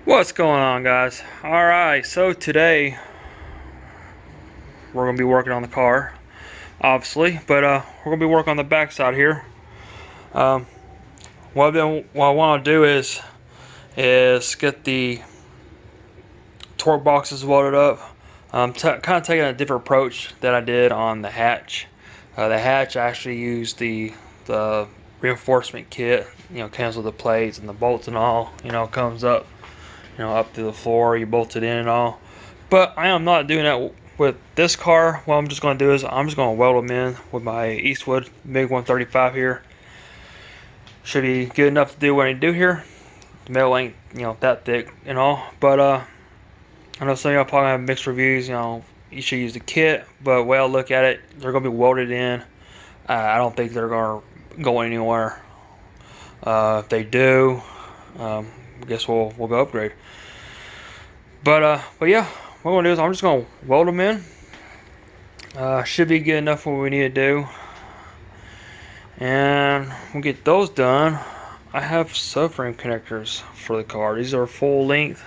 What's going on, guys? Alright, so today we're going to be working on the car, obviously, but we're going to be working on the back side here. What I want to do is get the torque boxes welded up. Kind of taking a different approach that I did on the hatch. The hatch I actually used the reinforcement kit, comes with the plates and the bolts and all, comes up up to the floor, you bolt it in and all. But I am not doing that with this car. What I'm just going to do is I'm just going to weld them in with my Eastwood MIG 135 here. Should be good enough to do what I need to do here. The metal ain't that thick and all, but I know some of y'all probably have mixed reviews. You should use the kit, but way I look at it, they're going to be welded in. I don't think they're going to go anywhere. If they do, I guess we'll go upgrade. But yeah, what I'm gonna do is I'm just gonna weld them in. Should be good enough for what we need to do, and we'll get those done. I have subframe connectors for the car. These are full length.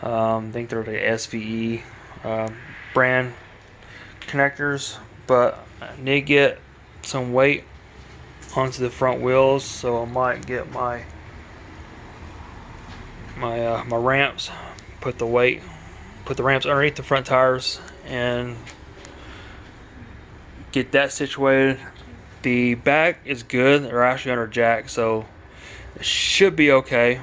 I think they're the SVE brand connectors, but I need to get some weight onto the front wheels, so I might get my ramps, put the ramps underneath the front tires and get that situated. The back is good, they're actually under jack, so it should be okay.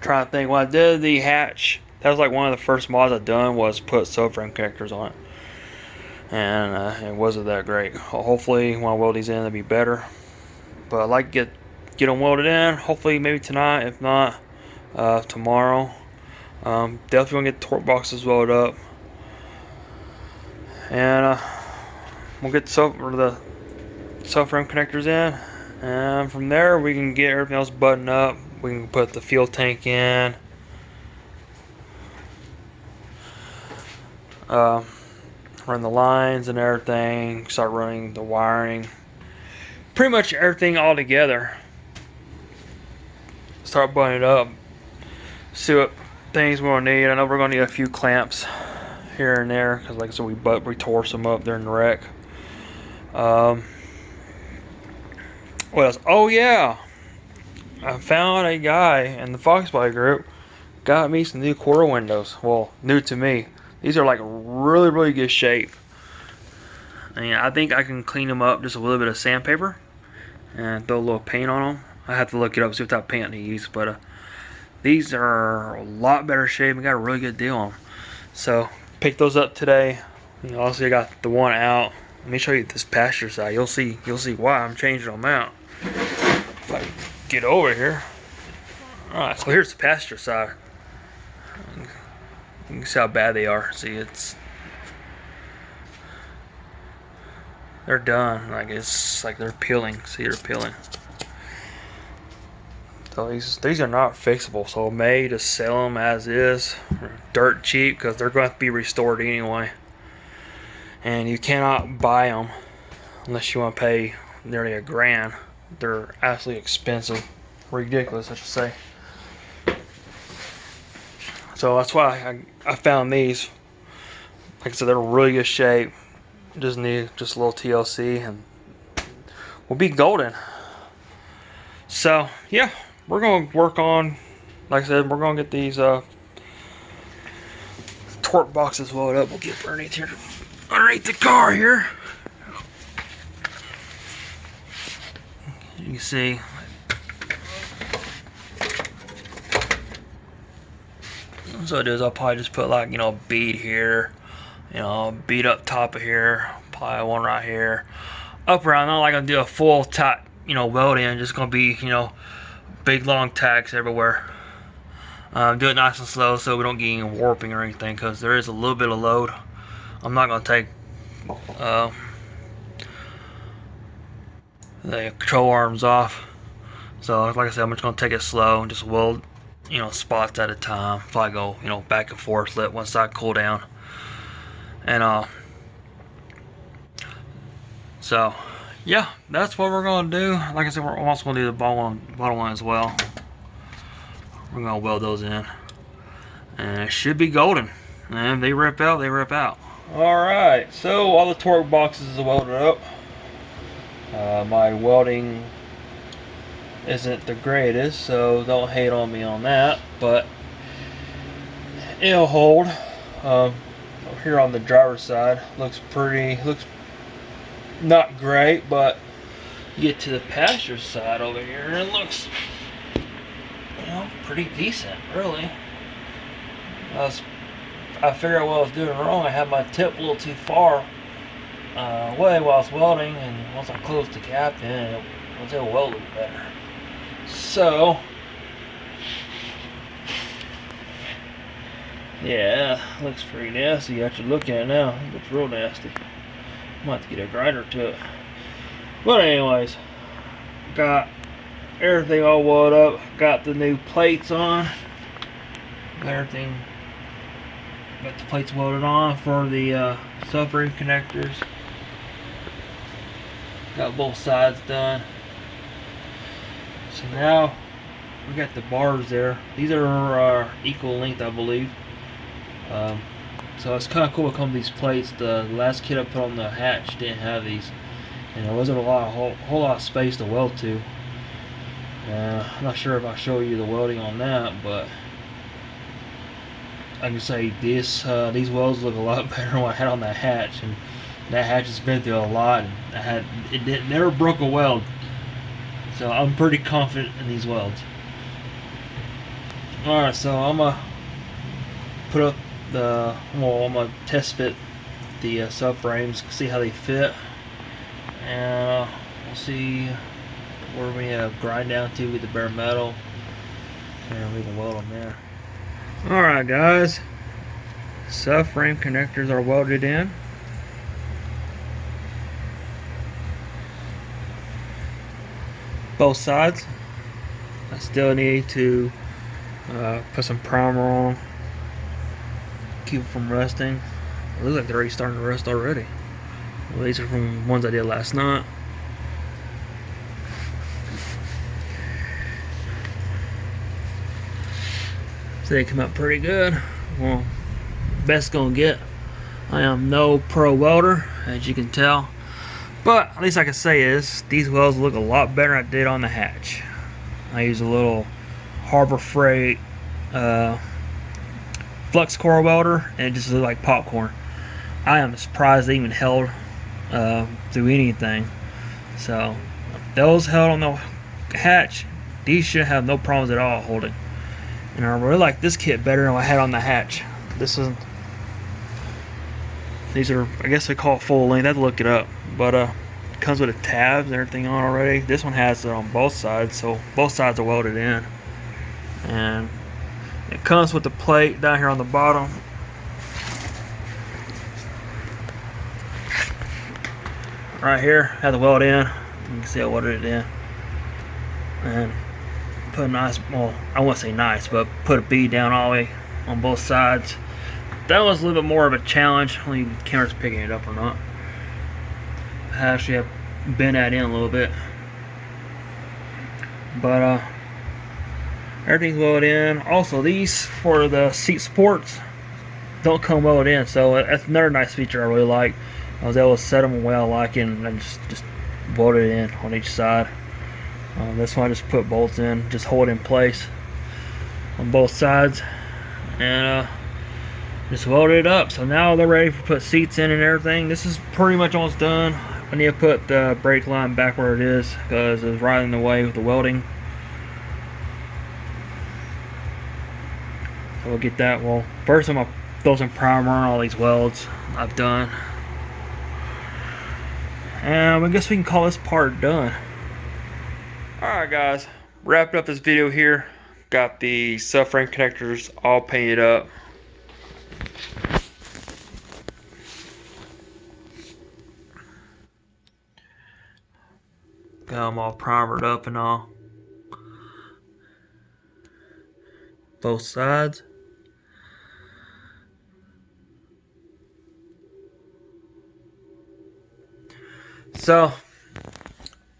Trying to think, when I did the hatch, that was like one of the first mods I done, was put subframe connectors on it, and it wasn't that great. Hopefully when I weld these in it'll be better, but I'd like to get them welded in, hopefully maybe tonight, if not tomorrow. Definitely gonna get the torque boxes welded up, and we'll get the subframe connectors in, and from there we can get everything else buttoned up. We can put the fuel tank in, run the lines and everything, start running the wiring, pretty much everything all together. Start buttoning it up, see what things we're gonna need. I know we're gonna need a few clamps here and there, because like I said, we tore some up during the wreck. What else? Oh yeah, I found a guy in the Fox Body group got me some new quarter windows. Well, new to me. These are like really good shape. I think I can clean them up just a little bit of sandpaper and throw a little paint on them. I have to look it up, see what type of paint to use, but these are a lot better shape and got a really good deal on them. So picked those up today. Also I got the one out. Let me show you this passenger side. You'll see why I'm changing them out. If I get over here. Alright, so here's the passenger side. You can see how bad they are. See, they're done. Like, it's like they're peeling. See, they're peeling. So these are not fixable, so I may just sell them as is, dirt cheap, because they're going to be restored anyway. And you cannot buy them unless you want to pay nearly $1,000. They're absolutely expensive, ridiculous, I should say. So that's why I found these. Like I said, they're in really good shape. Just need just a little TLC and we'll be golden. So yeah, we're gonna work on, like I said, we're gonna get these torque boxes welded up. We'll get underneath here, underneath the car here. You can see. So what I do is I'll probably just put like a bead here, bead up top of here, probably one right here, up around. Not like I'm gonna do a full tack, welding. Just gonna be big long tacks everywhere. Do it nice and slow so we don't get any warping or anything, because there is a little bit of load. I'm not gonna take the control arms off, so like I said, I'm just gonna take it slow and just weld spots at a time. If I go back and forth, let one side cool down, and so yeah, that's what we're gonna do. Like I said, we're also gonna do the bottom one as well. We're gonna weld those in, and it should be golden. And if they rip out, they rip out. All right, so all the torque boxes are welded up. My welding isn't the greatest, so don't hate on me on that, but it'll hold. Here on the driver's side, looks not great, but you get to the passenger side over here and it looks, you know, pretty decent, really. I figured out what I was doing wrong. I had my tip a little too far away while I was welding, and once I closed the cap in, it was able to weld a little better. So, yeah, looks pretty nasty after looking at it now. It looks real nasty. I might have to get a grinder to it. But anyways, got everything all welded up. Got the new plates on. Got everything. Got the plates welded on for the subframe connectors. Got both sides done. So now we got the bars there. These are equal length, I believe. So it's kind of cool to come with these plates. The last kit I put on the hatch didn't have these, and there wasn't a whole lot of space to weld to. I'm not sure if I show you the welding on that, but I can say these welds look a lot better than what I had on that hatch, and that hatch has been through a lot, and it never broke a weld. So I'm pretty confident in these welds. Alright, so I'm gonna put up I'm gonna test fit the subframes, see how they fit, and we'll see where we grind down to with the bare metal, and we can weld them there. Alright guys, subframe connectors are welded in. Both sides. I still need to put some primer on, keep it from rusting. It looks like they're already starting to rust already. Well, these are from ones I did last night. So they come out pretty good. Well, best gonna get. I am no pro welder, as you can tell. But at least I can say is these welds look a lot better than I did on the hatch. I used a little Harbor Freight flux core welder, and it just looked like popcorn. I am surprised they even held through anything. So if those held on the hatch, these should have no problems at all holding. And I really like this kit better than what I had on the hatch. These are, I guess they call it full length. I had to look it up, but it comes with the tabs and everything on already. This one has it on both sides, so both sides are welded in, and it comes with the plate down here on the bottom. Right here, had the weld in. You can see I welded it in, and put a nice, well, I won't say nice, but put a bead down all the way on both sides. That was a little bit more of a challenge. Only the camera's picking it up or not. I actually have bent that in a little bit, but everything's welded in. Also, these for the seat supports don't come welded in, so that's another nice feature I really like. I was able to set them the way I like it, and then just welded it in on each side. This one I just put bolts in, just hold it in place on both sides, and just welded it up. So now they're ready to put seats in and everything. This is pretty much almost done. I need to put the brake line back where it is because it's right in the way with the welding. So we'll get that. Well, first I'm gonna throw some primer on all these welds I've done, and I guess we can call this part done. Alright guys, wrapping up this video here. Got the subframe connectors all painted up. Got them all primered up and all. Both sides. So,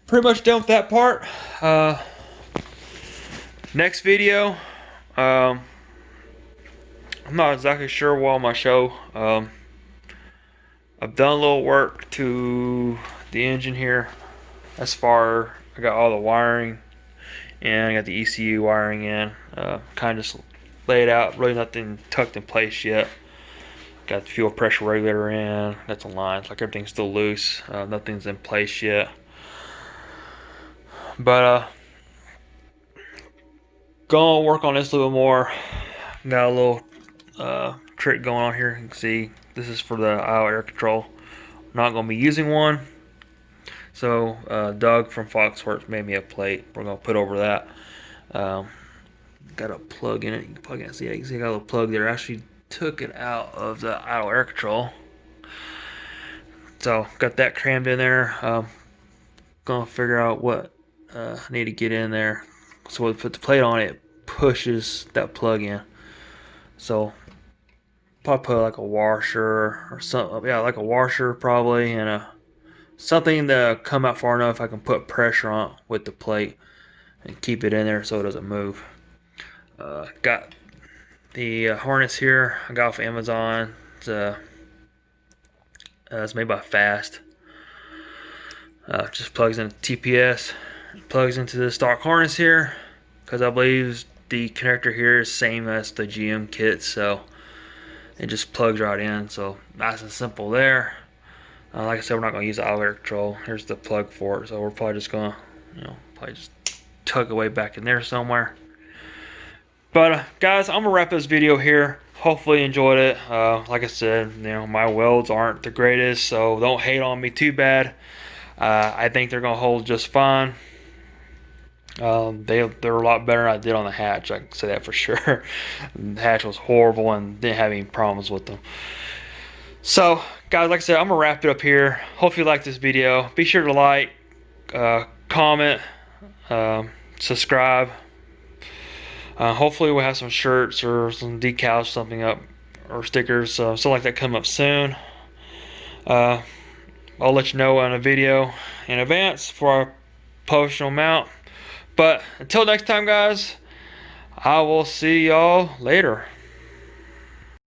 pretty much done with that part. Next video, I'm not exactly sure what I'm gonna show. I've done a little work to the engine here. As far, I got all the wiring and I got the ECU wiring in. Kind of just laid out, really nothing tucked in place yet. Got the fuel pressure regulator in, got the lines, like everything's still loose. Nothing's in place yet. But gonna work on this a little bit more. Got a little trick going on here. You can see this is for the aisle air control. Not gonna be using one. So Doug from Foxworks made me a plate. We're gonna put over that. Got a plug in it. You can plug it. See, you can see I got a little plug there. I actually took it out of the idle air control. So got that crammed in there. Gonna figure out what I need to get in there. So when we put the plate on, it pushes that plug in. So probably put like a washer or something. Yeah, like a washer probably, and something to come out far enough I can put pressure on with the plate and keep it in there so it doesn't move. Got the harness here. I got off Amazon. It's made by Fast. Just plugs into TPS. Plugs into the stock harness here, because I believe the connector here is same as the GM kit, so it just plugs right in. So nice and simple there. Like I said, we're not going to use the auto air control. Here's the plug for it, so we're probably just going to, probably just tuck away back in there somewhere. But guys, I'm gonna wrap this video here. Hopefully you enjoyed it. Like I said, my welds aren't the greatest, so don't hate on me too bad. I think they're gonna hold just fine. They're a lot better than I did on the hatch. I can say that for sure. The hatch was horrible and didn't have any problems with them. So guys, like I said, I'm gonna wrap it up here. Hope you liked this video. Be sure to like, comment, subscribe. Hopefully we'll have some shirts or some decals, something up, or stickers, something like that come up soon. I'll let you know in a video in advance before I post them out. But until next time, guys, I will see y'all later.